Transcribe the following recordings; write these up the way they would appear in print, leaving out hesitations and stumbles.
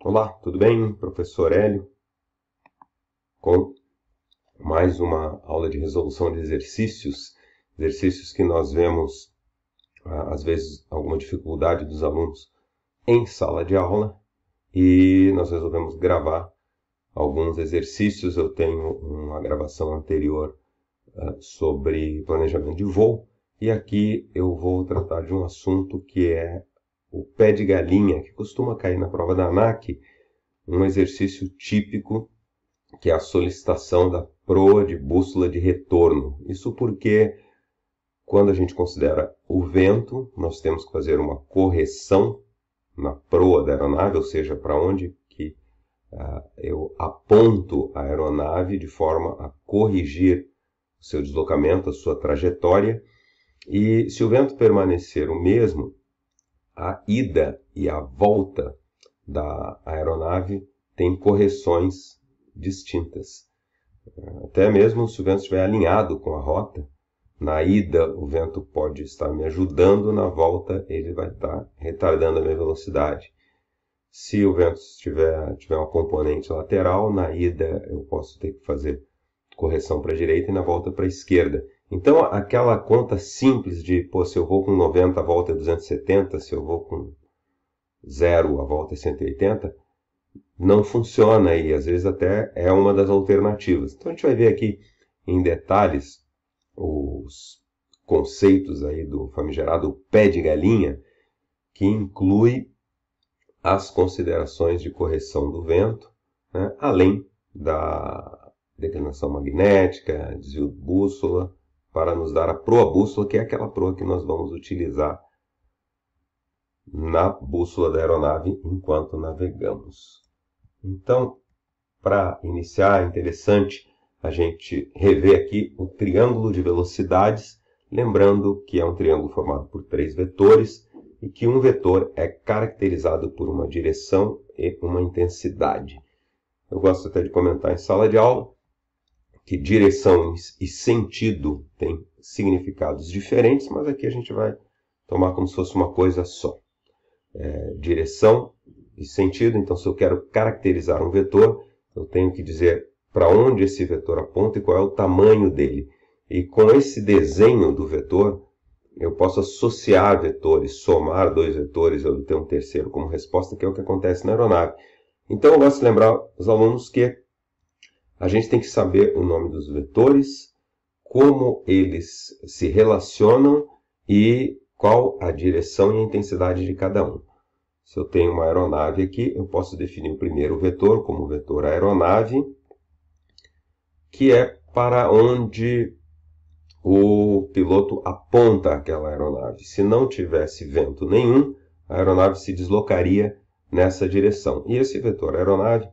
Olá, tudo bem? Professor Hélio, com mais uma aula de resolução de exercícios que nós vemos, às vezes, alguma dificuldade dos alunos em sala de aula, e nós resolvemos gravar alguns exercícios. Eu tenho uma gravação anterior sobre planejamento de voo, e aqui eu vou tratar de um assunto que é o pé de galinha, que costuma cair na prova da ANAC, um exercício típico que é a solicitação da proa de bússola de retorno. Isso porque, quando a gente considera o vento, nós temos que fazer uma correção na proa da aeronave, ou seja, para onde que eu aponto a aeronave de forma a corrigir o seu deslocamento, a sua trajetória. E se o vento permanecer o mesmo, a ida e a volta da aeronave tem correções distintas. Até mesmo se o vento estiver alinhado com a rota, na ida o vento pode estar me ajudando, na volta ele vai estar retardando a minha velocidade. Se o vento tiver uma componente lateral, na ida eu posso ter que fazer correção para a direita e na volta para a esquerda. Então aquela conta simples de, se eu vou com 90 a volta é 270, se eu vou com 0 a volta é 180, não funciona, e às vezes até é uma das alternativas. Então a gente vai ver aqui em detalhes os conceitos aí do famigerado pé de galinha, que inclui as considerações de correção do vento, né, além da declinação magnética, desvio de bússola, para nos dar a proa bússola, que é aquela proa que nós vamos utilizar na bússola da aeronave enquanto navegamos. Então, para iniciar, é interessante a gente rever aqui o triângulo de velocidades, lembrando que é um triângulo formado por 3 vetores e que um vetor é caracterizado por uma direção e uma intensidade. Eu gosto até de comentar em sala de aula que direção e sentido têm significados diferentes, mas aqui a gente vai tomar como se fosse uma coisa só. Direção e sentido. Então, se eu quero caracterizar um vetor, eu tenho que dizer para onde esse vetor aponta e qual é o tamanho dele. E com esse desenho do vetor, eu posso associar vetores, somar 2 vetores, eu ter um terceiro como resposta, que é o que acontece na aeronave. Então, eu gosto de lembrar os alunos que a gente tem que saber o nome dos vetores, como eles se relacionam e qual a direção e a intensidade de cada um. Se eu tenho uma aeronave aqui, eu posso definir o primeiro vetor como vetor aeronave, que é para onde o piloto aponta aquela aeronave. Se não tivesse vento nenhum, a aeronave se deslocaria nessa direção. E esse vetor aeronave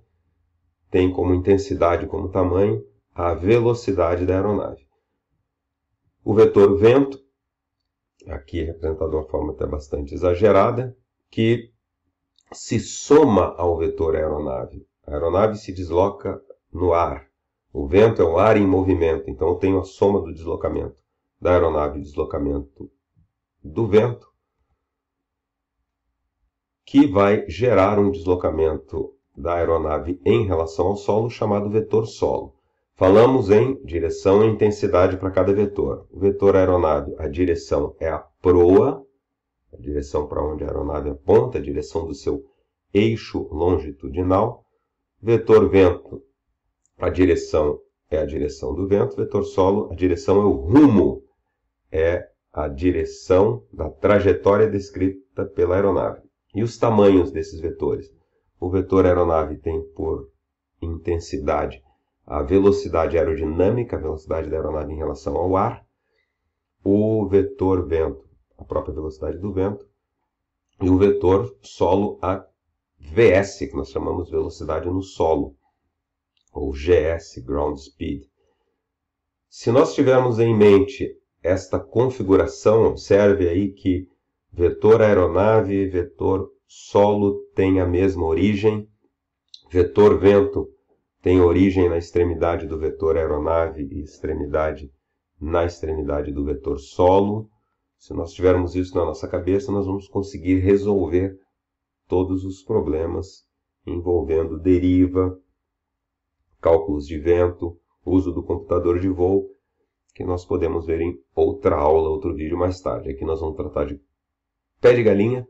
tem como intensidade, como tamanho, a velocidade da aeronave. O vetor vento, aqui representado de uma forma até bastante exagerada, que se soma ao vetor aeronave. A aeronave se desloca no ar. O vento é o ar em movimento, então eu tenho a soma do deslocamento da aeronave e deslocamento do vento, que vai gerar um deslocamento da aeronave em relação ao solo, chamado vetor solo. Falamos em direção e intensidade para cada vetor. O vetor aeronave, a direção é a proa, a direção para onde a aeronave aponta, a direção do seu eixo longitudinal. Vetor vento, a direção é a direção do vento. Vetor solo, a direção é o rumo, é a direção da trajetória descrita pela aeronave. E os tamanhos desses vetores? O vetor aeronave tem por intensidade a velocidade aerodinâmica, a velocidade da aeronave em relação ao ar. O vetor vento, a própria velocidade do vento. E o vetor solo, a VS, que nós chamamos de velocidade no solo, ou GS, Ground Speed. Se nós tivermos em mente esta configuração, observe aí que vetor aeronave e vetor solo têm a mesma origem. Vetor vento tem origem na extremidade do vetor aeronave e extremidade na extremidade do vetor solo. Se nós tivermos isso na nossa cabeça, nós vamos conseguir resolver todos os problemas envolvendo deriva, cálculos de vento, uso do computador de voo, que nós podemos ver em outra aula, outro vídeo mais tarde. Aqui nós vamos tratar de pé de galinha,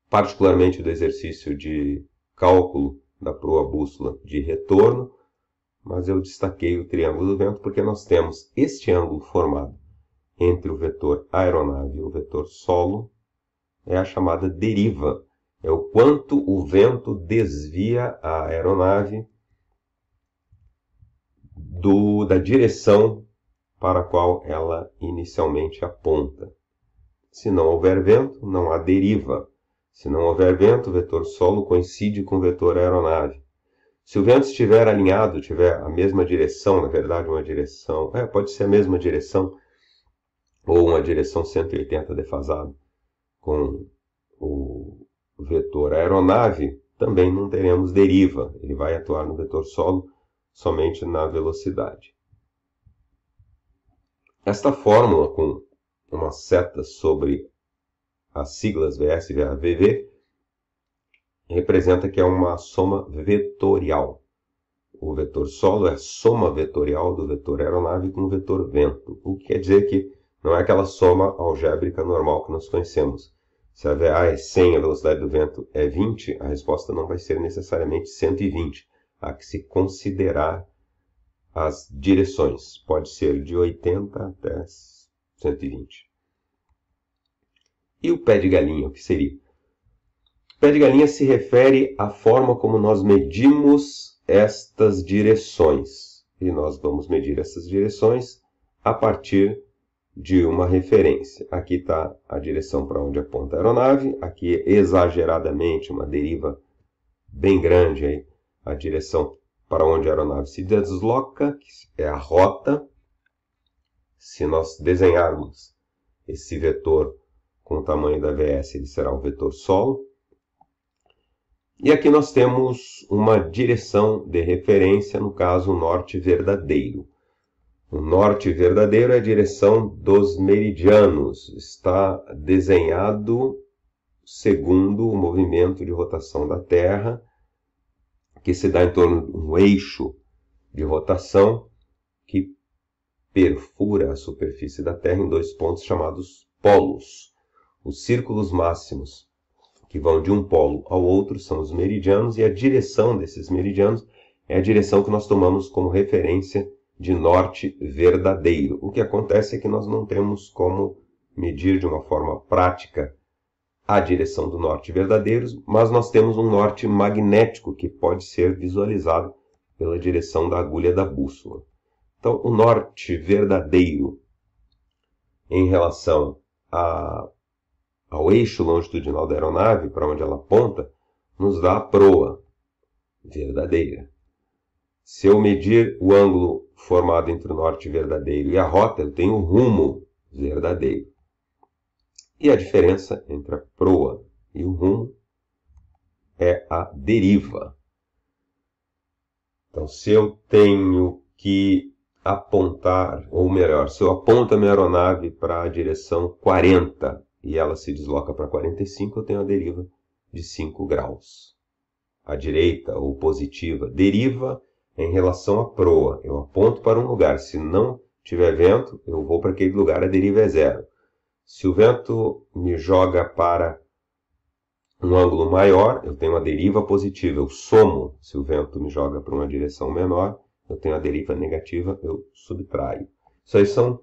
particularmente do exercício de cálculo da proa bússola de retorno, mas eu destaquei o triângulo do vento porque nós temos este ângulo formado entre o vetor aeronave e o vetor solo, é a chamada deriva. É o quanto o vento desvia a aeronave da direção para a qual ela inicialmente aponta. Se não houver vento, não há deriva. Se não houver vento, o vetor solo coincide com o vetor aeronave. Se o vento estiver alinhado, tiver a mesma direção, na verdade uma direção, pode ser a mesma direção, ou uma direção 180 defasada com o vetor aeronave, também não teremos deriva. Ele vai atuar no vetor solo somente na velocidade. Esta fórmula, com uma seta sobre as siglas VS, VA, VV, representa que é uma soma vetorial. O vetor solo é a soma vetorial do vetor aeronave com o vetor vento, o que quer dizer que não é aquela soma algébrica normal que nós conhecemos. Se a VA é 100 e a velocidade do vento é 20, a resposta não vai ser necessariamente 120. Há que se considerar as direções. Pode ser de 80 até 120. E o pé de galinha, o que seria? O pé de galinha se refere à forma como nós medimos estas direções. E nós vamos medir essas direções a partir de uma referência. Aqui está a direção para onde aponta a aeronave. Aqui, exageradamente, uma deriva bem grande, aí, a direção para onde a aeronave se desloca, que é a rota. Se nós desenharmos esse vetor com o tamanho da VS, ele será o vetor solo. E aqui nós temos uma direção de referência, no caso, o norte verdadeiro. O norte verdadeiro é a direção dos meridianos. Está desenhado segundo o movimento de rotação da Terra, que se dá em torno de um eixo de rotação que perfura a superfície da Terra em dois pontos chamados polos. Os círculos máximos que vão de um polo ao outro são os meridianos, e a direção desses meridianos é a direção que nós tomamos como referência de norte verdadeiro. O que acontece é que nós não temos como medir de uma forma prática a direção do norte verdadeiro, mas nós temos um norte magnético que pode ser visualizado pela direção da agulha da bússola. Então, o norte verdadeiro em relação ao eixo longitudinal da aeronave, para onde ela aponta, nos dá a proa verdadeira. Se eu medir o ângulo formado entre o norte verdadeiro e a rota, eu tenho o rumo verdadeiro. E a diferença entre a proa e o rumo é a deriva. Então, se eu tenho que apontar, ou melhor, se eu aponto a minha aeronave para a direção 40 e ela se desloca para 45, eu tenho a deriva de 5 graus. À direita ou positiva, deriva em relação à proa. Eu aponto para um lugar, se não tiver vento, eu vou para aquele lugar, a deriva é zero. Se o vento me joga para um ângulo maior, eu tenho a deriva positiva, eu somo. Se o vento me joga para uma direção menor, eu tenho a deriva negativa, eu subtraio. Isso aí são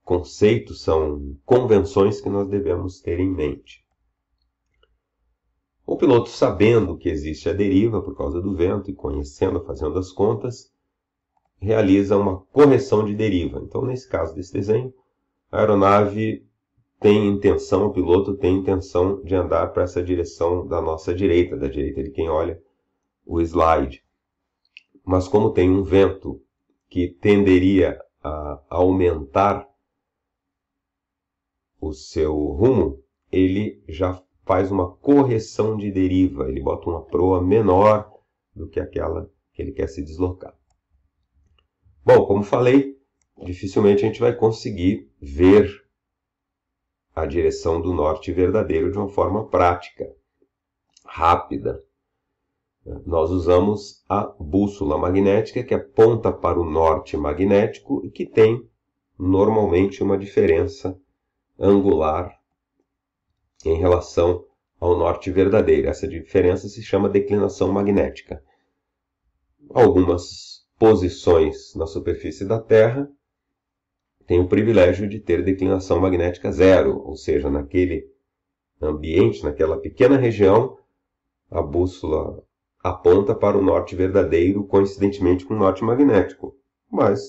conceitos, são convenções que nós devemos ter em mente. O piloto, sabendo que existe a deriva por causa do vento e conhecendo, fazendo as contas, realiza uma correção de deriva. Então, nesse caso desse desenho, a aeronave tem intenção, o piloto tem intenção de andar para essa direção da nossa direita, da direita de quem olha o slide. Mas como tem um vento que tenderia a aumentar o seu rumo, ele já faz uma correção de deriva, ele bota uma proa menor do que aquela que ele quer se deslocar. Bom, como falei, dificilmente a gente vai conseguir ver a direção do norte verdadeiro de uma forma prática. rápida. Nós usamos a bússola magnética, que aponta para o norte magnético e que tem normalmente uma diferença angular em relação ao norte verdadeiro. Essa diferença se chama declinação magnética. Algumas posições na superfície da Terra têm o privilégio de ter declinação magnética zero, ou seja, naquele ambiente, naquela pequena região, a bússola aponta para o norte verdadeiro, coincidentemente com o norte magnético. Mas,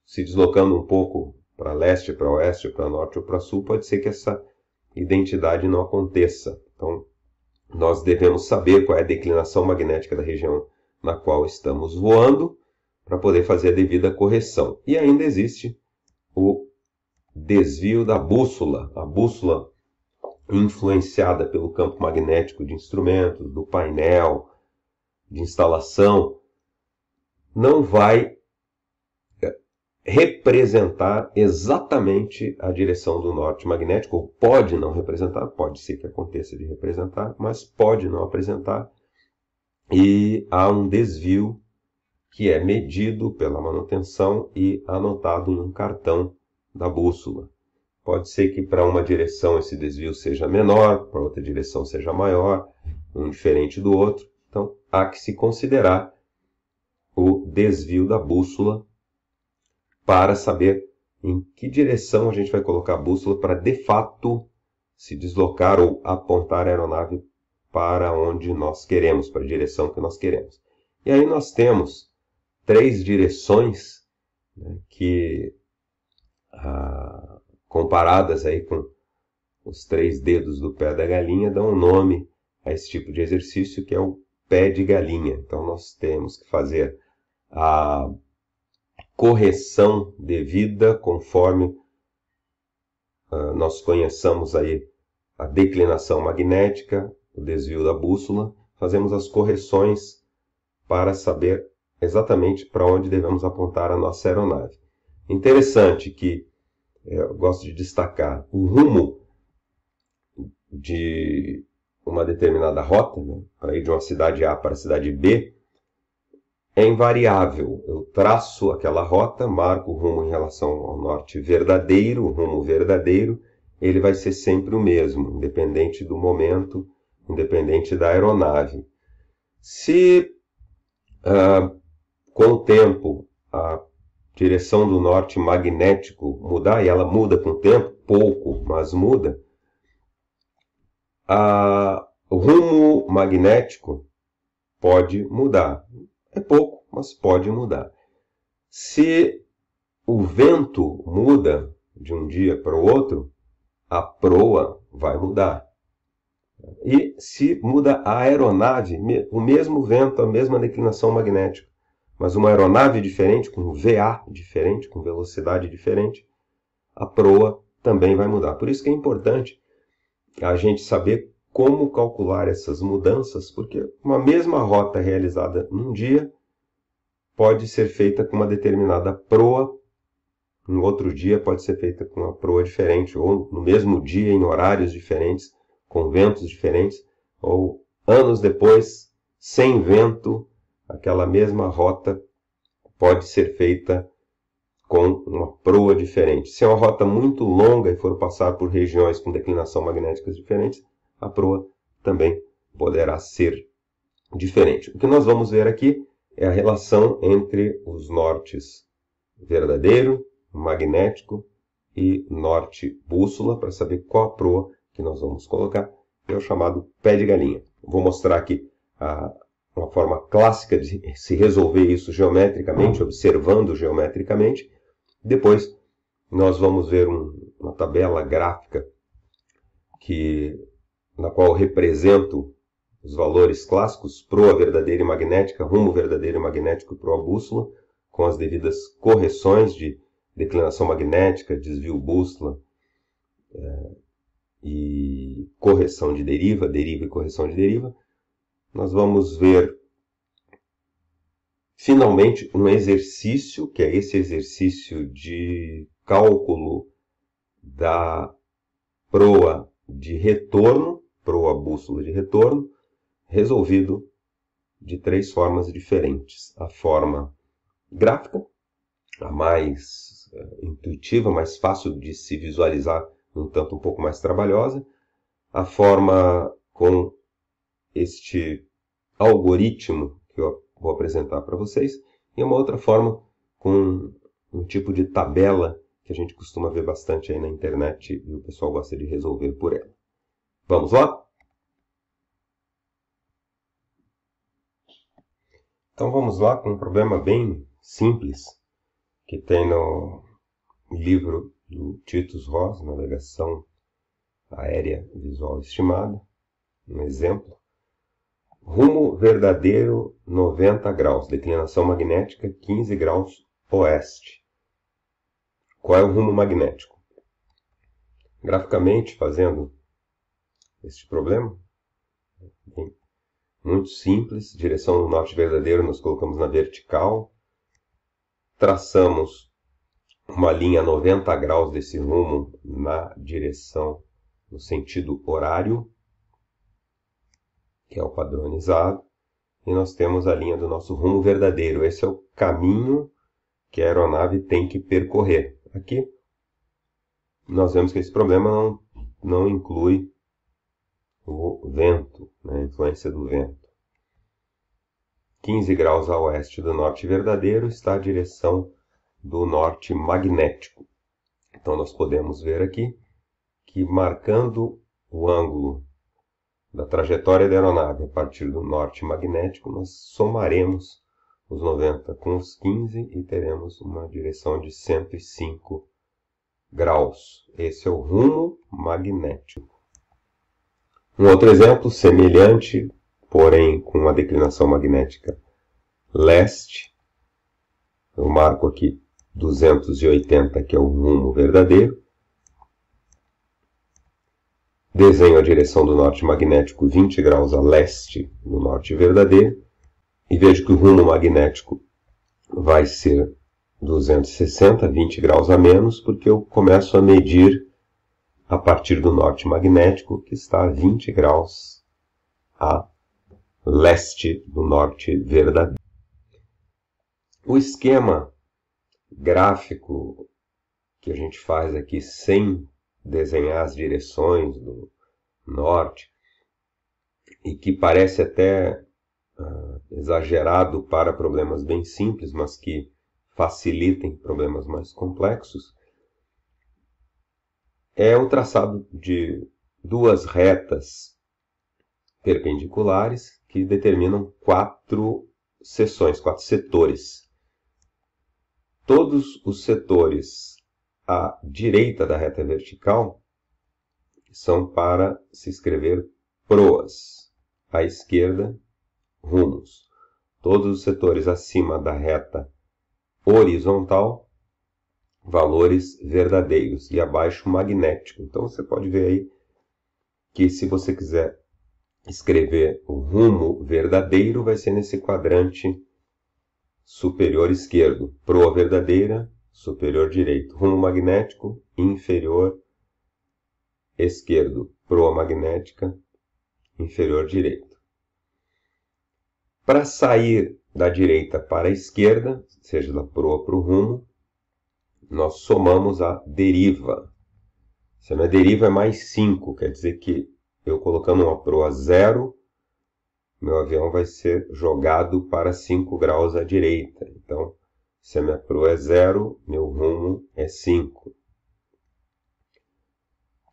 se deslocando um pouco para leste, para oeste, para norte ou para sul, pode ser que essa identidade não aconteça. Então, nós devemos saber qual é a declinação magnética da região na qual estamos voando, para poder fazer a devida correção. E ainda existe o desvio da bússola. A bússola influenciada pelo campo magnético de instrumentos, do painel, de instalação, não vai representar exatamente a direção do norte magnético, ou pode não representar, pode ser que aconteça de representar, mas pode não apresentar, e há um desvio que é medido pela manutenção e anotado em um cartão da bússola. Pode ser que para uma direção esse desvio seja menor, para outra direção seja maior, um diferente do outro. Então, há que se considerar o desvio da bússola para saber em que direção a gente vai colocar a bússola para, de fato, se deslocar ou apontar a aeronave para onde nós queremos, para a direção que nós queremos. E aí nós temos 3 direções, né, que, comparadas aí com os 3 dedos do pé da galinha, dão um nome a esse tipo de exercício, que é o pé de galinha. Então nós temos que fazer a correção devida conforme nós conheçamos aí a declinação magnética, o desvio da bússola. Fazemos as correções para saber exatamente para onde devemos apontar a nossa aeronave. Interessante que eu gosto de destacar o rumo de uma determinada rota, né, para ir de uma cidade A para a cidade B, é invariável. Eu traço aquela rota, marco o rumo em relação ao norte verdadeiro, o rumo verdadeiro, ele vai ser sempre o mesmo, independente do momento, independente da aeronave. Se com o tempo a direção do norte magnético mudar, e ela muda com o tempo, pouco, mas muda, o rumo magnético pode mudar. É pouco, mas pode mudar. Se o vento muda de um dia para o outro, a proa vai mudar. E se muda a aeronave, o mesmo vento, a mesma declinação magnética, mas uma aeronave diferente, com VA diferente, com velocidade diferente, a proa também vai mudar. Por isso que é importante a gente saber como calcular essas mudanças, porque uma mesma rota realizada num dia pode ser feita com uma determinada proa, no outro dia pode ser feita com uma proa diferente, ou no mesmo dia, em horários diferentes, com ventos diferentes, ou anos depois, sem vento, aquela mesma rota pode ser feita com uma proa diferente. Se é uma rota muito longa e for passar por regiões com declinação magnéticas diferentes, a proa também poderá ser diferente. O que nós vamos ver aqui é a relação entre os nortes verdadeiro, magnético e norte bússola, para saber qual a proa que nós vamos colocar, é o chamado pé de galinha. Vou mostrar aqui uma forma clássica de se resolver isso geometricamente, observando geometricamente. Depois nós vamos ver uma tabela gráfica na qual eu represento os valores clássicos, proa verdadeira e magnética, rumo verdadeiro e magnético e proa bússola, com as devidas correções de declinação magnética, desvio bússola e correção de deriva, deriva e correção de deriva. Nós vamos ver finalmente um exercício, que é esse exercício de cálculo da proa de retorno proa, bússola de retorno, resolvido de 3 formas diferentes. A forma gráfica, a mais intuitiva, mais fácil de se visualizar, no entanto um pouco mais trabalhosa. A forma com este algoritmo que eu vou apresentar para vocês. E uma outra forma com um tipo de tabela que a gente costuma ver bastante aí na internet e o pessoal gosta de resolver por ela. Vamos lá? Então vamos lá com um problema bem simples que tem no livro do Titus Ross, Navegação Aérea Visual Estimada. Um exemplo. Rumo verdadeiro 90 graus, declinação magnética 15 graus oeste. Qual é o rumo magnético? Graficamente, fazendo este problema, bem, muito simples, direção norte verdadeiro nós colocamos na vertical, traçamos uma linha 90 graus desse rumo na direção, no sentido horário, que é o padronizado, e nós temos a linha do nosso rumo verdadeiro. Esse é o caminho que a aeronave tem que percorrer. Aqui nós vemos que esse problema não inclui o vento, né, a influência do vento. 15 graus a oeste do norte verdadeiro está a direção do norte magnético. Então nós podemos ver aqui que marcando o ângulo da trajetória da aeronave a partir do norte magnético, nós somaremos os 90 com os 15 e teremos uma direção de 105 graus. Esse é o rumo magnético. Um outro exemplo semelhante, porém com uma declinação magnética leste. Eu marco aqui 280, que é o rumo verdadeiro. Desenho a direção do norte magnético 20 graus a leste do norte verdadeiro. E vejo que o rumo magnético vai ser 260, 20 graus a menos, porque eu começo a medir a partir do norte magnético, que está a 20 graus a leste do norte verdadeiro. O esquema gráfico que a gente faz aqui sem desenhar as direções do norte, e que parece até exagerado para problemas bem simples, mas que facilitem problemas mais complexos, é o traçado de duas retas perpendiculares que determinam 4 seções, 4 setores. Todos os setores à direita da reta vertical são para se escrever proas, à esquerda, rumos. Todos os setores acima da reta horizontal, valores verdadeiros, e abaixo magnético. Então você pode ver aí que se você quiser escrever o rumo verdadeiro, vai ser nesse quadrante superior esquerdo. Proa verdadeira, superior direito. Rumo magnético, inferior esquerdo. Proa magnética, inferior direito. Para sair da direita para a esquerda, seja da proa para o rumo, nós somamos a deriva. Se a deriva é mais 5, quer dizer que eu colocando uma proa 0, meu avião vai ser jogado para 5 graus à direita. Então, se a minha proa é 0, meu rumo é 5.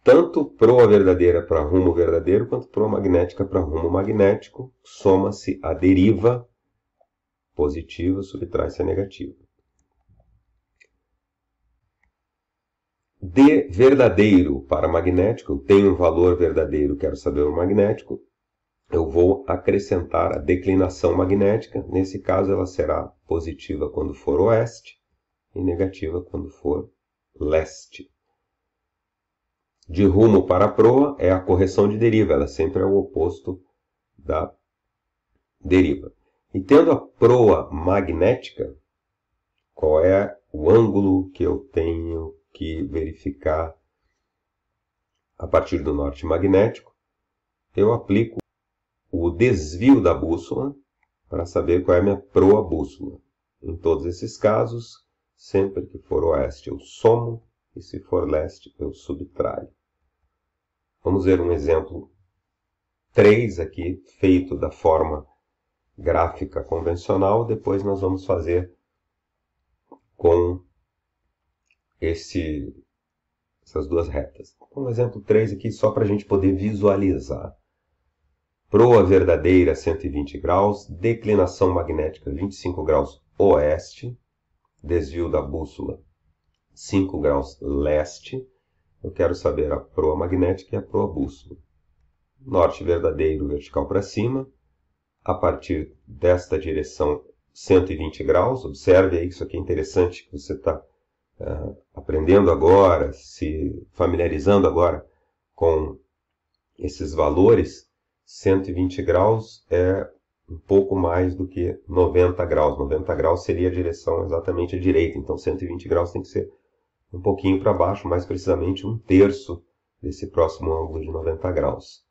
Tanto proa verdadeira para rumo verdadeiro, quanto proa magnética para rumo magnético, soma-se a deriva positiva, subtrai-se a negativa. De verdadeiro para magnético, eu tenho um valor verdadeiro, quero saber o magnético, eu vou acrescentar a declinação magnética. Nesse caso, ela será positiva quando for oeste e negativa quando for leste. De rumo para a proa é a correção de deriva, ela sempre é o oposto da deriva. E tendo a proa magnética, qual é o ângulo que eu tenho que verificar a partir do norte magnético? eu aplico o desvio da bússola para saber qual é a minha proa bússola. Em todos esses casos, sempre que for oeste eu somo, e se for leste eu subtraio. Vamos ver um exemplo 3 aqui, feito da forma gráfica convencional. Depois nós vamos fazer com essas duas retas. Então, um exemplo 3 aqui só para a gente poder visualizar. Proa verdadeira 120 graus, declinação magnética 25 graus oeste, desvio da bússola 5 graus leste. Eu quero saber a proa magnética e a proa bússola. Norte verdadeiro, vertical para cima, a partir desta direção 120 graus. Observe aí que isso aqui é interessante, que você está aprendendo agora, se familiarizando agora com esses valores. 120 graus é um pouco mais do que 90 graus. 90 graus seria a direção exatamente à direita, então 120 graus tem que ser um pouquinho para baixo, mais precisamente 1/3 desse próximo ângulo de 90 graus.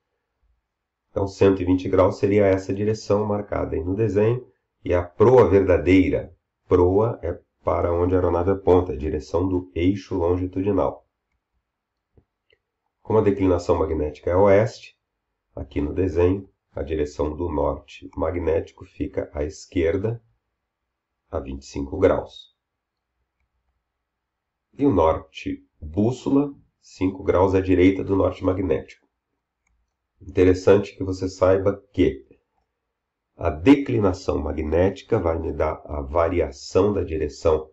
Então 120 graus seria essa direção marcada aí no desenho. E a proa verdadeira, proa é para onde a aeronave aponta, a direção do eixo longitudinal. Como a declinação magnética é oeste, aqui no desenho, a direção do norte magnético fica à esquerda, a 25 graus. E o norte bússola, 5 graus à direita do norte magnético. Interessante que você saiba que a declinação magnética vai me dar a variação da direção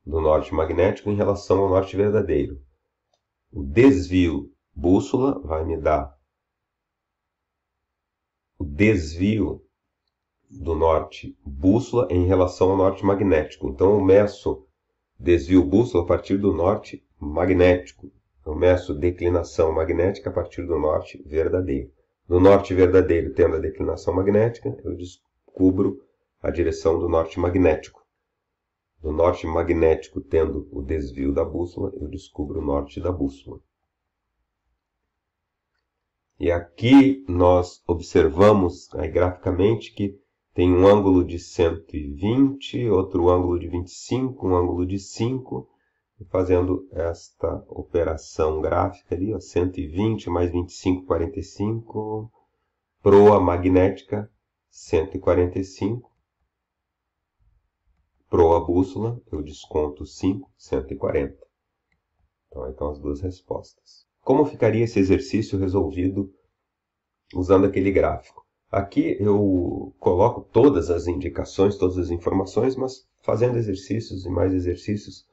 do norte magnético em relação ao norte verdadeiro. O desvio bússola vai me dar o desvio do norte bússola em relação ao norte magnético. Então eu meço desvio bússola a partir do norte magnético. Eu meço declinação magnética a partir do norte verdadeiro. No norte verdadeiro, tendo a declinação magnética, eu descubro a direção do norte magnético. Do norte magnético, tendo o desvio da bússola, eu descubro o norte da bússola. E aqui nós observamos aí, graficamente que tem um ângulo de 120, outro ângulo de 25, um ângulo de 5. E fazendo esta operação gráfica ali, ó, 120 mais 25, 45. Proa magnética, 145. Proa bússola, eu desconto 5, 140. Então, aí estão as duas respostas. Como ficaria esse exercício resolvido usando aquele gráfico? Aqui eu coloco todas as indicações, todas as informações, mas fazendo exercícios e mais exercícios,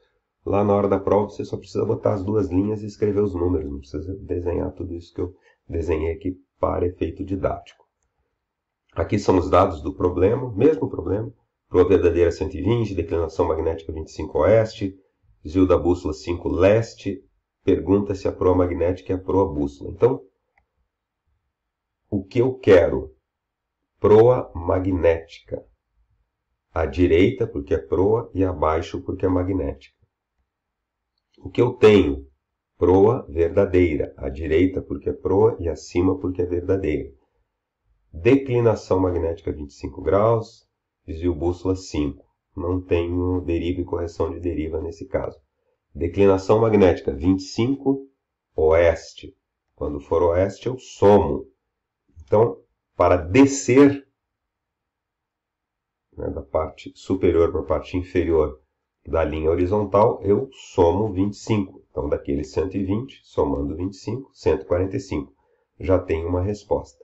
lá na hora da prova você só precisa botar as duas linhas e escrever os números, não precisa desenhar tudo isso que eu desenhei aqui para efeito didático. Aqui são os dados do problema, mesmo problema. Proa verdadeira 120, declinação magnética 25 oeste, desvio da bússola 5 leste. Pergunta se a proa magnética é a proa bússola. Então, o que eu quero? Proa magnética. À direita porque é proa e abaixo porque é magnética. O que eu tenho? Proa verdadeira. À direita porque é proa e acima porque é verdadeira. Declinação magnética 25 graus. Desvio bússola 5. Não tenho deriva e correção de deriva nesse caso. Declinação magnética 25 oeste. Quando for oeste eu somo. Então, para descer, né, da parte superior para a parte inferior da linha horizontal, eu somo 25. Então, daquele 120, somando 25, 145. Já tenho uma resposta.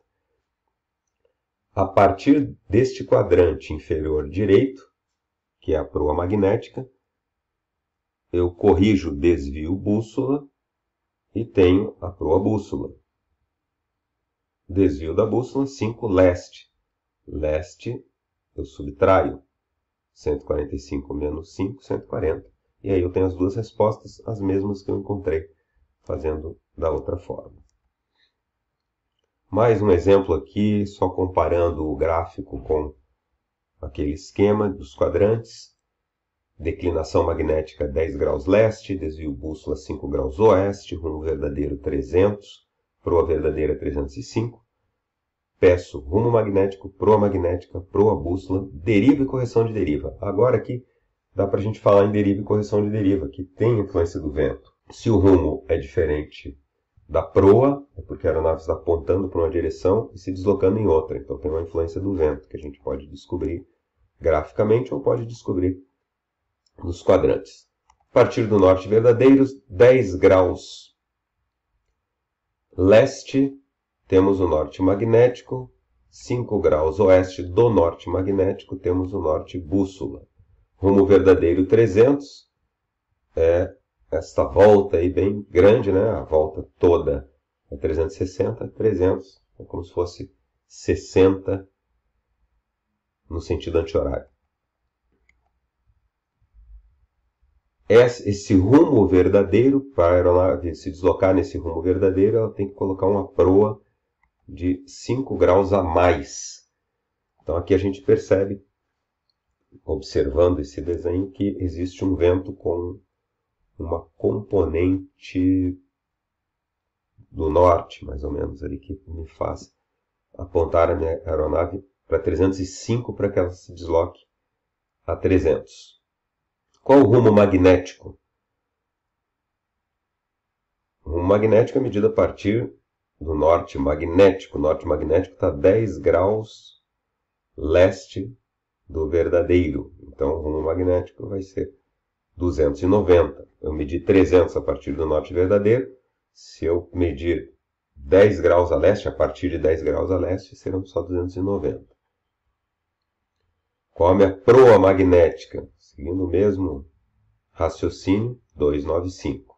A partir deste quadrante inferior direito, que é a proa magnética, eu corrijo o desvio bússola e tenho a proa bússola. Desvio da bússola, 5 leste. Leste, eu subtraio. 145 menos 5, 140. E aí eu tenho as duas respostas, as mesmas que eu encontrei fazendo da outra forma. Mais um exemplo aqui, só comparando o gráfico com aquele esquema dos quadrantes. Declinação magnética 10 graus leste, desvio bússola 5 graus oeste, rumo verdadeiro 300, proa verdadeira 305. peço rumo magnético, proa magnética, proa bússola, deriva e correção de deriva. Agora aqui dá para a gente falar em deriva e correção de deriva, que tem influência do vento. Se o rumo é diferente da proa, é porque a aeronave está apontando para uma direção e se deslocando em outra. Então tem uma influência do vento, que a gente pode descobrir graficamente ou pode descobrir nos quadrantes. A partir do norte verdadeiro, 10 graus leste, temos o norte magnético, 5 graus oeste do norte magnético, temos o norte bússola. Rumo verdadeiro 300, é esta volta aí bem grande, né? A volta toda é 360, 300, é como se fosse 60 no sentido anti-horário. Esse rumo verdadeiro, para a aeronave se deslocar nesse rumo verdadeiro, ela tem que colocar uma proa de 5 graus a mais. Então aqui a gente percebe, observando esse desenho, que existe um vento com uma componente do norte, mais ou menos, ali, que me faz apontar a minha aeronave para 305 para que ela se desloque a 300. Qual o rumo magnético? O rumo magnético é medido a partir do norte magnético. O norte magnético está 10 graus leste do verdadeiro. Então o rumo magnético vai ser 290. Eu medi 300 a partir do norte verdadeiro. Se eu medir 10 graus a leste, a partir de 10 graus a leste, serão só 290. Qual a minha proa magnética? Seguindo o mesmo raciocínio, 295.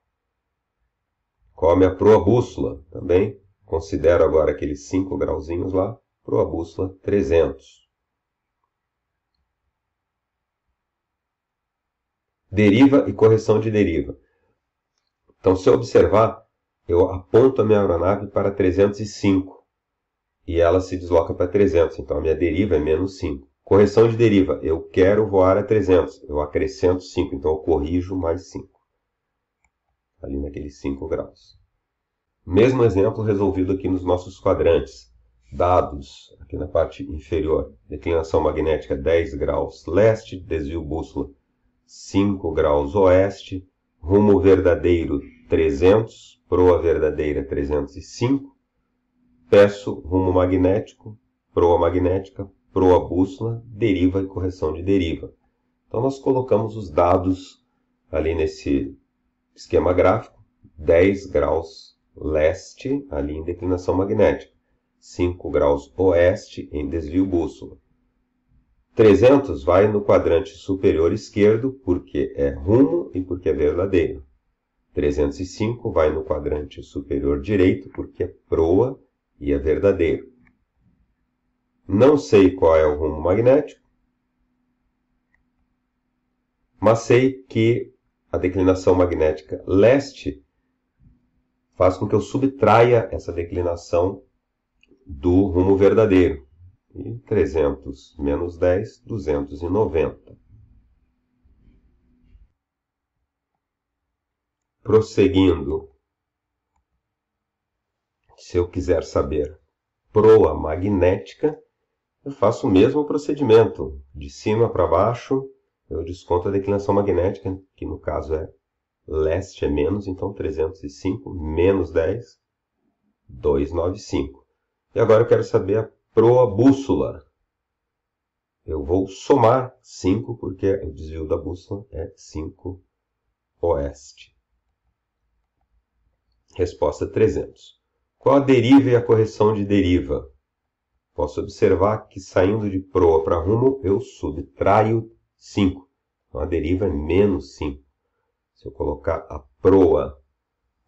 Qual a minha proa bússola? Também considero agora aqueles 5 grauzinhos lá. Proa bússola, 300. Deriva e correção de deriva. Então, se eu observar, eu aponto a minha aeronave para 305 e ela se desloca para 300. Então, a minha deriva é menos 5. Correção de deriva. Eu quero voar a 300. Eu acrescento 5. Então, eu corrijo mais 5. Ali naqueles 5 graus. Mesmo exemplo resolvido aqui nos nossos quadrantes. Dados aqui na parte inferior. Declinação magnética 10 graus leste. Desvio bússola 5 graus oeste. Rumo verdadeiro 300. Proa verdadeira 305. Peço rumo magnético. Proa magnética. Proa bússola, deriva e correção de deriva. Então nós colocamos os dados ali nesse esquema gráfico. 10 graus leste, ali em declinação magnética. 5 graus oeste em desvio bússola. 300 vai no quadrante superior esquerdo, porque é rumo e porque é verdadeiro. 305 vai no quadrante superior direito, porque é proa e é verdadeiro. Não sei qual é o rumo magnético, mas sei que a declinação magnética leste faz com que eu subtraia essa declinação do rumo verdadeiro. E 300 menos 10, 290. Prosseguindo, se eu quiser saber proa magnética, eu faço o mesmo procedimento. De cima para baixo, eu desconto a declinação magnética, que no caso é leste é menos, então 305 menos 10, 295. E agora eu quero saber a proa bússola. Eu vou somar 5, porque o desvio da bússola é 5 oeste. Resposta 300. Qual a deriva e a correção de deriva? Posso observar que saindo de proa para rumo, eu subtraio 5. Então a deriva é menos 5. Se eu colocar a proa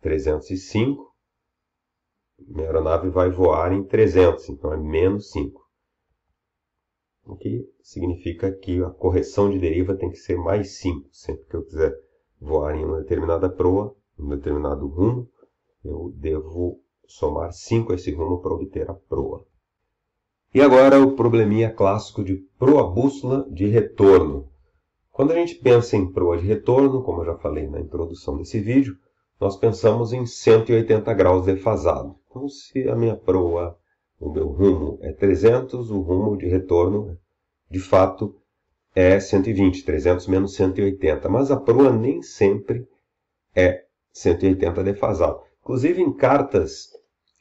305, minha aeronave vai voar em 300, então é menos 5. O que significa que a correção de deriva tem que ser mais 5. Sempre que eu quiser voar em uma determinada proa, em um determinado rumo, eu devo somar 5 a esse rumo para obter a proa. E agora o probleminha clássico de proa bússola de retorno. Quando a gente pensa em proa de retorno, como eu já falei na introdução desse vídeo, nós pensamos em 180 graus defasado. Então, se a minha proa o meu rumo é 300, o rumo de retorno, de fato, é 120, 300 menos 180. Mas a proa nem sempre é 180 defasado. Inclusive em cartas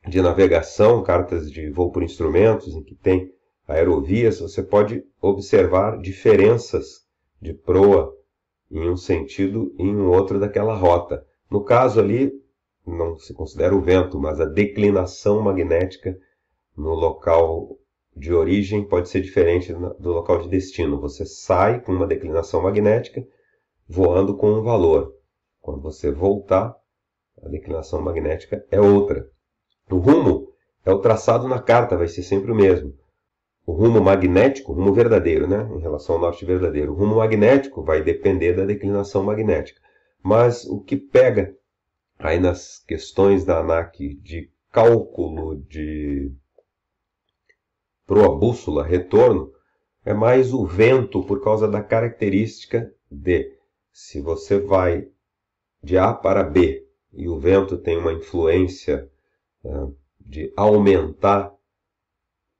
de navegação, cartas de voo por instrumentos, em que tem aerovias, você pode observar diferenças de proa em um sentido e em um outro daquela rota. No caso ali, não se considera o vento, mas a declinação magnética no local de origem pode ser diferente do local de destino. Você sai com uma declinação magnética voando com um valor. Quando você voltar, a declinação magnética é outra. O rumo é o traçado na carta, vai ser sempre o mesmo. O rumo magnético, o rumo verdadeiro, né? Em relação ao norte verdadeiro. O rumo magnético vai depender da declinação magnética. Mas o que pega aí nas questões da ANAC de cálculo de proa, bússola, retorno, é mais o vento por causa da característica de, se você vai de A para B e o vento tem uma influência de aumentar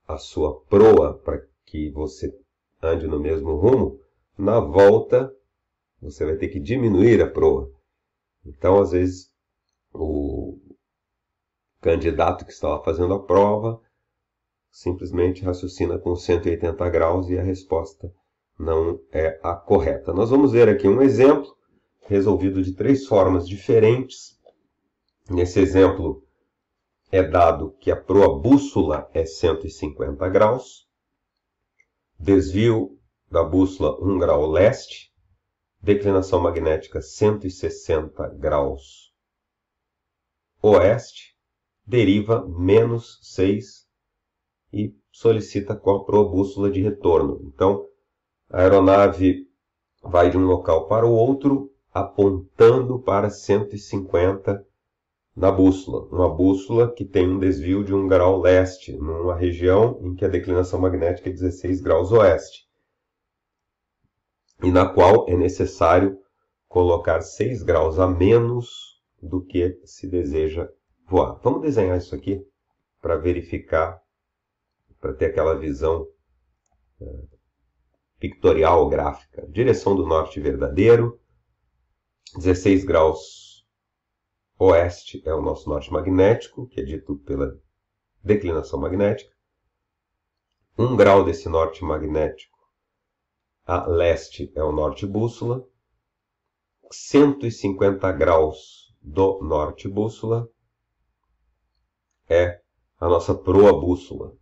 a sua proa para que você ande no mesmo rumo, na volta você vai ter que diminuir a proa. Então, às vezes, o candidato que estava fazendo a prova simplesmente raciocina com 180 graus e a resposta não é a correta. Nós vamos ver aqui um exemplo resolvido de 3 formas diferentes. Nesse exemplo é dado que a proa bússola é 150 graus, desvio da bússola 1 grau leste, declinação magnética 160 graus oeste, deriva menos 6 e solicita qual a proa bússola de retorno. Então, a aeronave vai de um local para o outro, apontando para 150 na bússola. Uma bússola que tem um desvio de 1 grau leste, numa região em que a declinação magnética é 16 graus oeste, e na qual é necessário colocar 6 graus a menos do que se deseja voar. Vamos desenhar isso aqui para verificar, para ter aquela visão pictorial, gráfica. Direção do norte verdadeiro, 16 graus oeste é o nosso norte magnético, que é dito pela declinação magnética. 1 grau desse norte magnético a leste é o norte bússola. 150 graus do norte bússola é a nossa proa bússola,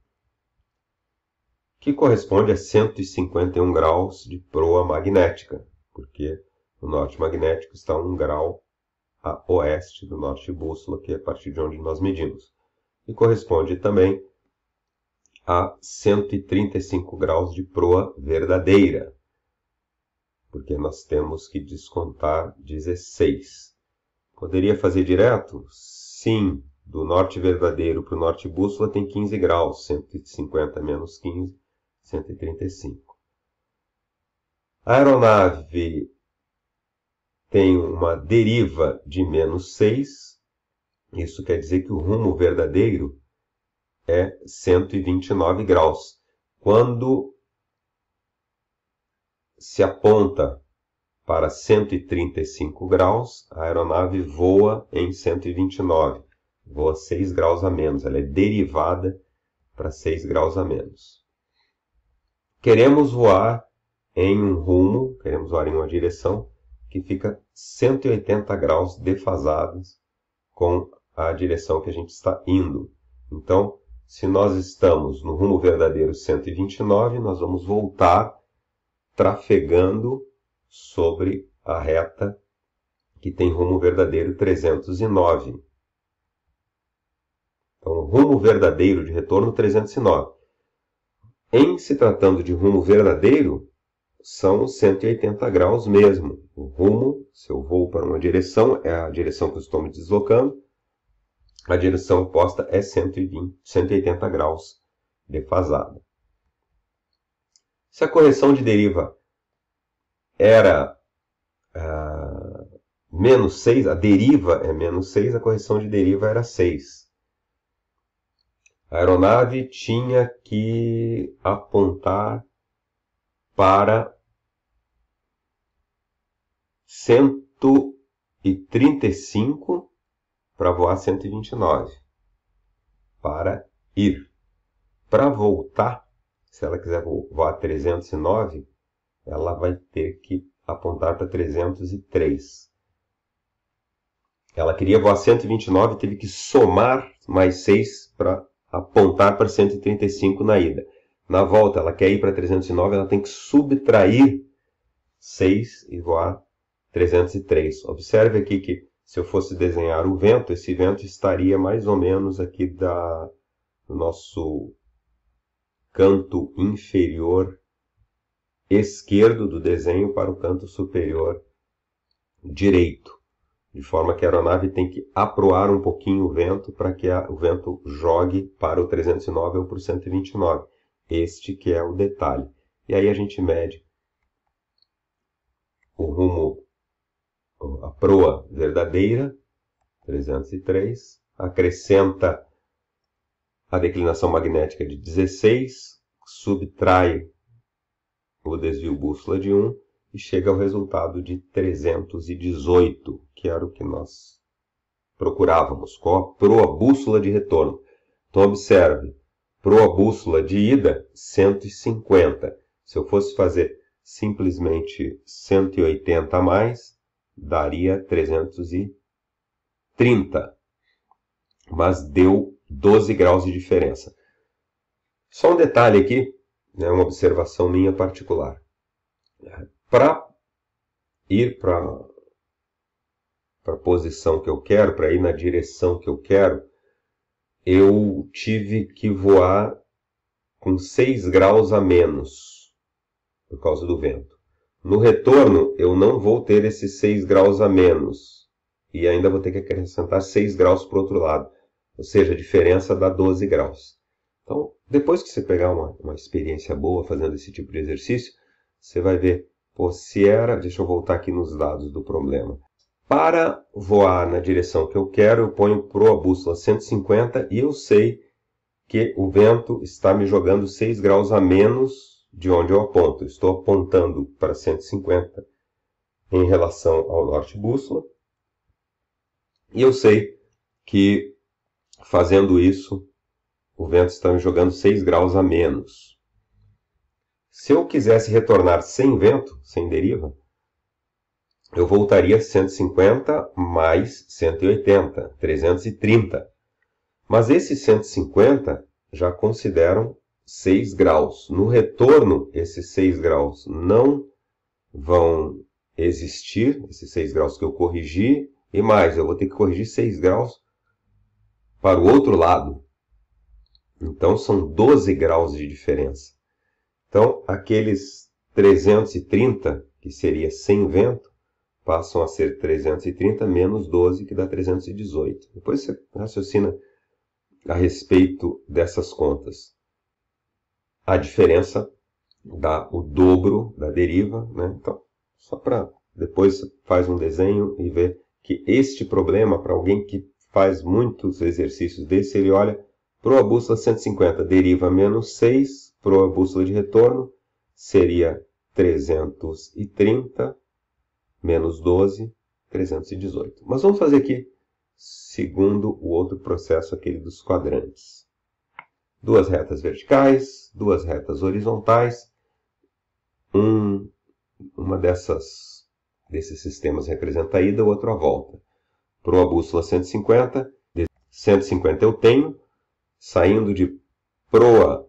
que corresponde a 151 graus de proa magnética, porque o norte magnético está 1 grau a oeste do norte bússola, que é a partir de onde nós medimos. E corresponde também a 135 graus de proa verdadeira, porque nós temos que descontar 16. Poderia fazer direto? Sim. Do norte verdadeiro para o norte bússola tem 15 graus. 150 menos 15, 135. A aeronave tem uma deriva de menos 6. Isso quer dizer que o rumo verdadeiro é 129 graus. Quando se aponta para 135 graus, a aeronave voa em 129. Voa 6 graus a menos. Ela é derivada para 6 graus a menos. Queremos voar em um rumo, queremos voar em uma direção que fica 180 graus defasados com a direção que a gente está indo. Então, se nós estamos no rumo verdadeiro 129, nós vamos voltar trafegando sobre a reta que tem rumo verdadeiro 309. Então, rumo verdadeiro de retorno 309. Em se tratando de rumo verdadeiro, são 180 graus mesmo. O rumo, se eu vou para uma direção, é a direção que eu estou me deslocando. A direção oposta é 180 graus defasada. Se a correção de deriva era menos 6, a deriva é menos 6, a correção de deriva era 6. A aeronave tinha que apontar para 135 para voar 129, para ir. Para voltar, se ela quiser voar 309, ela vai ter que apontar para 303. Ela queria voar 129 e teve que somar mais 6 para apontar para 135 na ida. Na volta, ela quer ir para 309, ela tem que subtrair 6 e voar 303. Observe aqui que se eu fosse desenhar o vento, esse vento estaria mais ou menos aqui do nosso canto inferior esquerdo do desenho para o canto superior direito. De forma que a aeronave tem que aproar um pouquinho o vento para que o vento jogue para o 309 ou para o 129. Este que é o detalhe. E aí a gente mede o rumo, a proa verdadeira, 303, acrescenta a declinação magnética de 16, subtrai o desvio bússola de 1 e chega ao resultado de 318, que era o que nós procurávamos, com a proa bússola de retorno. Então observe, proa bússola de ida, 150. Se eu fosse fazer simplesmente 180 a mais, daria 330. Mas deu 12 graus de diferença. Só um detalhe aqui, né, uma observação minha particular. Para ir para a posição que eu quero, para ir na direção que eu quero, eu tive que voar com 6 graus a menos, por causa do vento. No retorno, eu não vou ter esses 6 graus a menos, e ainda vou ter que acrescentar 6 graus para o outro lado, ou seja, a diferença dá 12 graus. Então, depois que você pegar uma experiência boa fazendo esse tipo de exercício, você vai ver, pô, se era, deixa eu voltar aqui nos dados do problema. Para voar na direção que eu quero, eu ponho proa bússola 150 e eu sei que o vento está me jogando 6 graus a menos de onde eu aponto. Estou apontando para 150 em relação ao norte bússola. E eu sei que, fazendo isso, o vento está me jogando 6 graus a menos. Se eu quisesse retornar sem vento, sem deriva, eu voltaria 150 mais 180, 330. Mas esses 150 já consideram 6 graus. No retorno, esses 6 graus não vão existir, esses 6 graus que eu corrigi, e mais, eu vou ter que corrigir 6 graus para o outro lado. Então, são 12 graus de diferença. Então, aqueles 330, que seria sem vento, passam a ser 330 menos 12, que dá 318. Depois você raciocina a respeito dessas contas. A diferença dá o dobro da deriva, né? Então, só para depois você faz um desenho e vê que este problema, para alguém que faz muitos exercícios desse, ele olha proa bússola 150, deriva menos 6, proa bússola de retorno seria 330, menos 12, 318. Mas vamos fazer aqui, segundo o outro processo, aquele dos quadrantes. Duas retas verticais, duas retas horizontais. Uma desses sistemas representa a ida, o outro a volta. Proa bússola 150, 150 eu tenho. Saindo de proa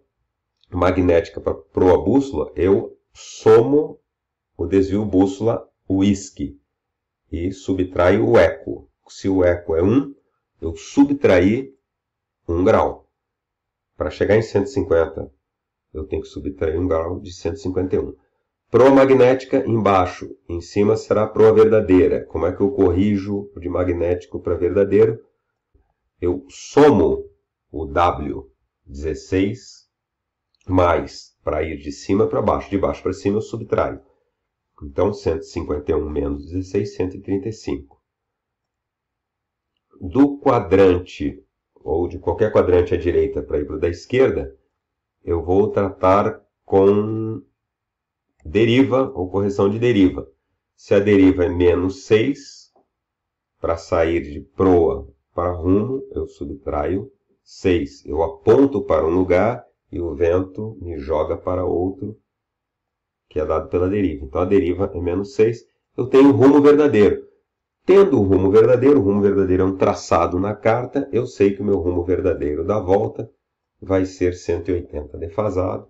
magnética para proa bússola, eu somo o desvio bússola whisky e subtraio o eco. Se o eco é 1, eu subtraí 1 grau. Para chegar em 150, eu tenho que subtrair 1 grau de 151. Proa magnética embaixo, em cima será a proa verdadeira. Como é que eu corrijo de magnético para verdadeiro? Eu somo o W, 16, mais, para ir de cima para baixo. De baixo para cima eu subtraio. Então, 151 menos 16, 135. Do quadrante ou de qualquer quadrante à direita para ir para o da esquerda, eu vou tratar com deriva ou correção de deriva. Se a deriva é menos 6, para sair de proa para rumo, eu subtraio 6. Eu aponto para um lugar e o vento me joga para outro, que é dado pela deriva. Então a deriva é menos 6. Eu tenho o rumo verdadeiro. Tendo o rumo verdadeiro é um traçado na carta, eu sei que o meu rumo verdadeiro da volta vai ser 180 defasado,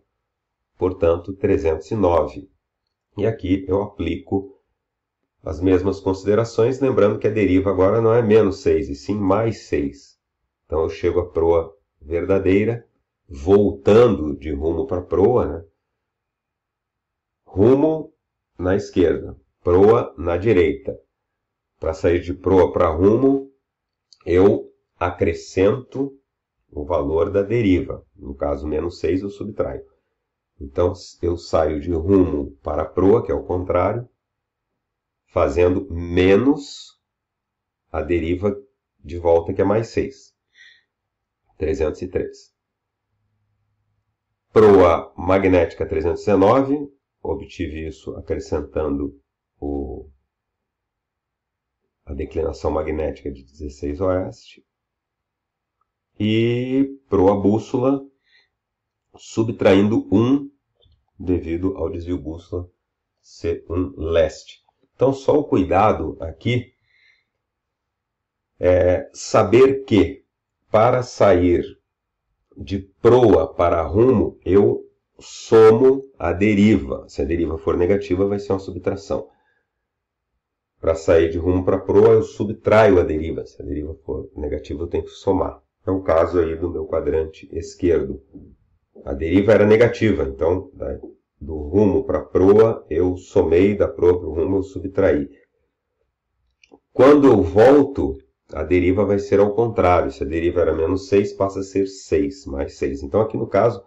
portanto 309. E aqui eu aplico as mesmas considerações, lembrando que a deriva agora não é menos 6, e sim mais 6. Então eu chego à proa verdadeira, voltando de rumo para a proa, né? Rumo na esquerda, proa na direita. Para sair de proa para rumo, eu acrescento o valor da deriva. No caso, menos 6, eu subtraio. Então, eu saio de rumo para a proa, que é o contrário, fazendo menos a deriva de volta, que é mais 6. 303. Proa magnética 319. Obtive isso acrescentando a declinação magnética de 16 oeste. E proa bússola, subtraindo 1 devido ao desvio bússola ser um leste. Então, só o cuidado aqui é saber que, para sair de proa para rumo, eu somo a deriva. Se a deriva for negativa, vai ser uma subtração. Para sair de rumo para proa, eu subtraio a deriva. Se a deriva for negativa, eu tenho que somar. É o caso aí do meu quadrante esquerdo. A deriva era negativa, então do rumo para a proa, eu somei, da proa para o rumo, eu subtraí. Quando eu volto, a deriva vai ser ao contrário. Se a deriva era menos 6, passa a ser 6, mais 6. Então aqui no caso,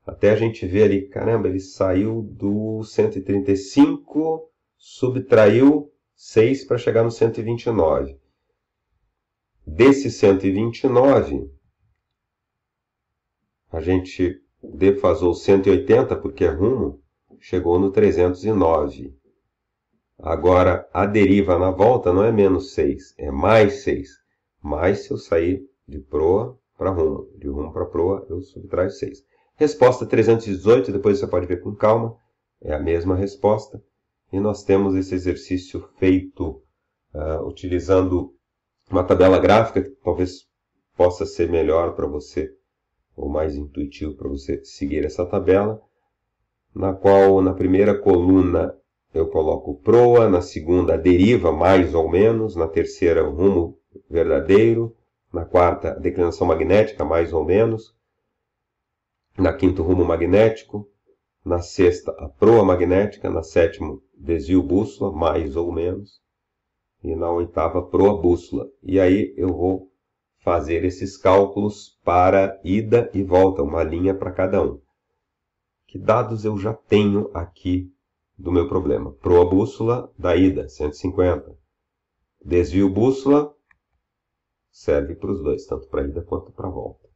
até a gente vê ali, caramba, ele saiu do 135, subtraiu 6 para chegar no 129. Desse 129, a gente defasou 180, porque é rumo, chegou no 309. Agora, a deriva na volta não é menos 6, é mais 6. Mas se eu sair de proa para rumo, de rumo para proa, eu subtraio 6. Resposta 318, depois você pode ver com calma, é a mesma resposta. E nós temos esse exercício feito utilizando uma tabela gráfica, que talvez possa ser melhor para você, ou mais intuitivo para você seguir essa tabela, na qual na primeira coluna eu coloco proa, na segunda a deriva, mais ou menos, na terceira o rumo verdadeiro, na quarta a declinação magnética, mais ou menos, na quinta o rumo magnético, na sexta a proa magnética, na sétima desvio bússola, mais ou menos, e na oitava proa bússola. E aí eu vou fazer esses cálculos para ida e volta, uma linha para cada um. Que dados eu já tenho aqui do meu problema? Proa bússola da ida, 150. Desvio bússola serve para os dois, tanto para ida quanto para volta.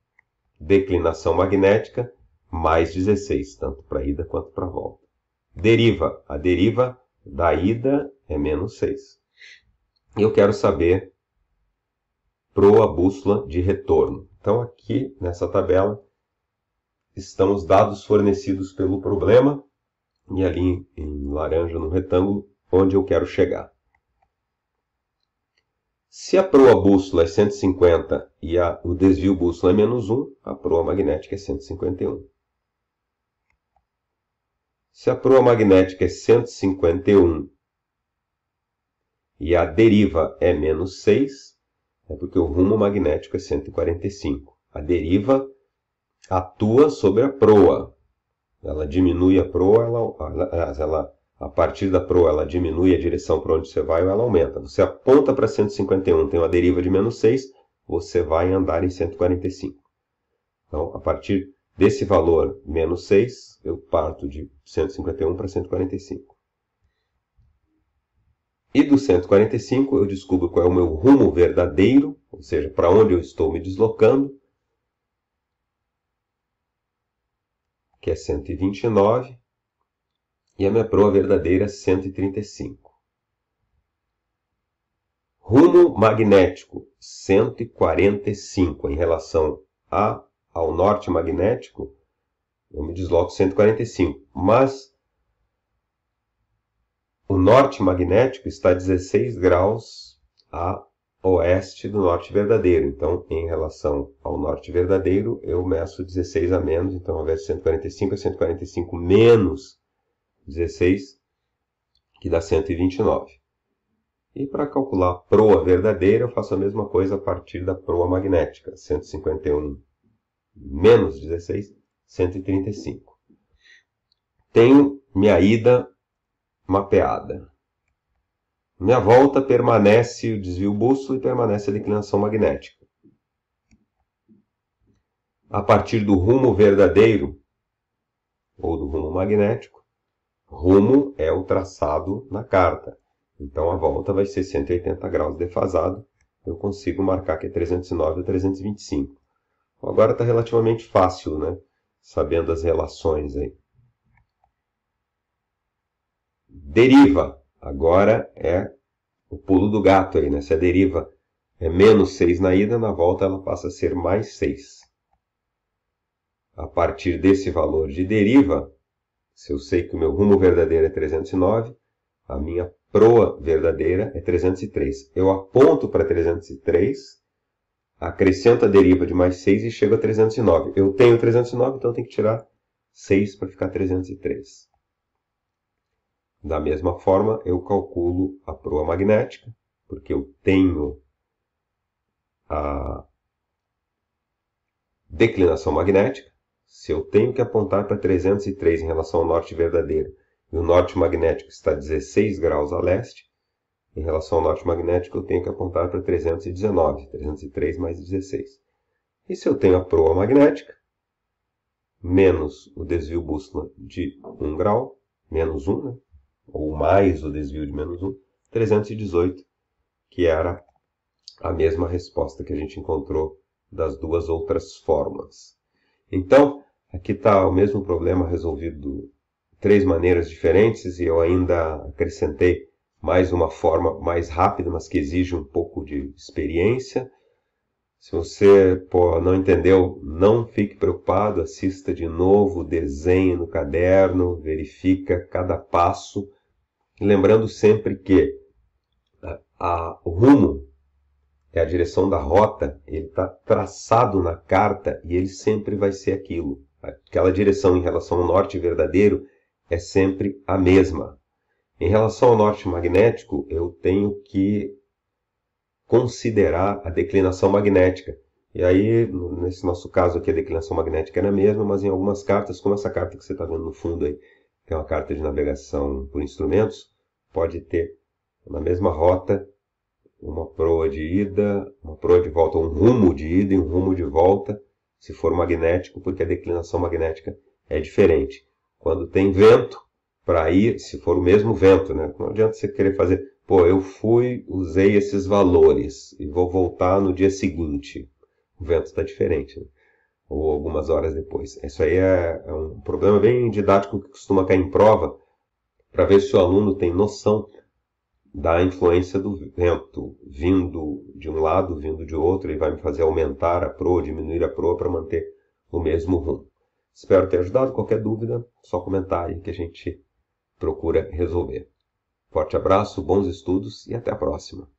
Declinação magnética, mais 16, tanto para ida quanto para volta. Deriva, a deriva da ida é menos 6. E eu quero saber proa bússola de retorno. Então aqui nessa tabela estão os dados fornecidos pelo problema e ali em laranja no retângulo onde eu quero chegar. Se a proa bússola é 150 e o desvio bússola é menos 1, a proa magnética é 151. Se a proa magnética é 151 e a deriva é menos 6, é porque o rumo magnético é 145. A deriva atua sobre a proa. Ela diminui a proa, a partir da proa ela diminui a direção para onde você vai ou ela aumenta. Você aponta para 151, tem uma deriva de menos 6, você vai andar em 145. Então, a partir desse valor, menos 6, eu parto de 151 para 145. E do 145 eu descubro qual é o meu rumo verdadeiro, ou seja, para onde eu estou me deslocando, aqui é 129 e a minha proa verdadeira é 135. Rumo magnético 145 em relação ao norte magnético, eu me desloco 145, mas o norte magnético está a 16 graus a oeste do norte verdadeiro. Então, em relação ao norte verdadeiro, eu meço 16 a menos. Então, ao invés de 145, é 145 menos 16, que dá 129. E para calcular a proa verdadeira, eu faço a mesma coisa a partir da proa magnética. 151 menos 16, 135. Tenho minha ida mapeada. Minha volta permanece o desvio bússola e permanece a declinação magnética. A partir do rumo verdadeiro, ou do rumo magnético, rumo é o traçado na carta. Então a volta vai ser 180 graus defasado. Eu consigo marcar que é 309 ou 325. Agora está relativamente fácil, né? Sabendo as relações aí. Deriva. Agora é o pulo do gato aí, né? Se a deriva é menos 6 na ida, na volta ela passa a ser mais 6. A partir desse valor de deriva, se eu sei que o meu rumo verdadeiro é 309, a minha proa verdadeira é 303. Eu aponto para 303, acrescento a deriva de mais 6 e chego a 309. Eu tenho 309, então eu tenho que tirar 6 para ficar 303. Da mesma forma, eu calculo a proa magnética, porque eu tenho a declinação magnética. Se eu tenho que apontar para 303 em relação ao norte verdadeiro, e o norte magnético está 16 graus a leste, em relação ao norte magnético eu tenho que apontar para 319, 303 mais 16. E se eu tenho a proa magnética, menos o desvio bússola de 1 grau, menos 1, né? Ou mais o desvio de menos 1, 318, que era a mesma resposta que a gente encontrou das duas outras formas. Então, aqui está o mesmo problema resolvido de 3 maneiras diferentes, e eu ainda acrescentei mais uma forma mais rápida, mas que exige um pouco de experiência. Se você não entendeu, não fique preocupado, assista de novo, desenhe no caderno, verifica cada passo. Lembrando sempre que o rumo é a direção da rota, ele está traçado na carta e ele sempre vai ser aquilo. Aquela direção em relação ao norte verdadeiro é sempre a mesma. Em relação ao norte magnético, eu tenho que considerar a declinação magnética. E aí, nesse nosso caso aqui, a declinação magnética era a mesma, mas em algumas cartas, como essa carta que você está vendo no fundo aí, que é uma carta de navegação por instrumentos, pode ter na mesma rota uma proa de ida, uma proa de volta, um rumo de ida e um rumo de volta, se for magnético, porque a declinação magnética é diferente. Quando tem vento, para ir, se for o mesmo vento, né? Não adianta você querer fazer, eu fui, usei esses valores e vou voltar no dia seguinte. O vento está diferente, né? Ou algumas horas depois. Isso aí é um problema bem didático que costuma cair em prova, para ver se o aluno tem noção da influência do vento, vindo de um lado, vindo de outro, e vai me fazer aumentar a proa, diminuir a proa para manter o mesmo rumo. Espero ter ajudado. Qualquer dúvida, só comentar aí que a gente procura resolver. Forte abraço, bons estudos e até a próxima.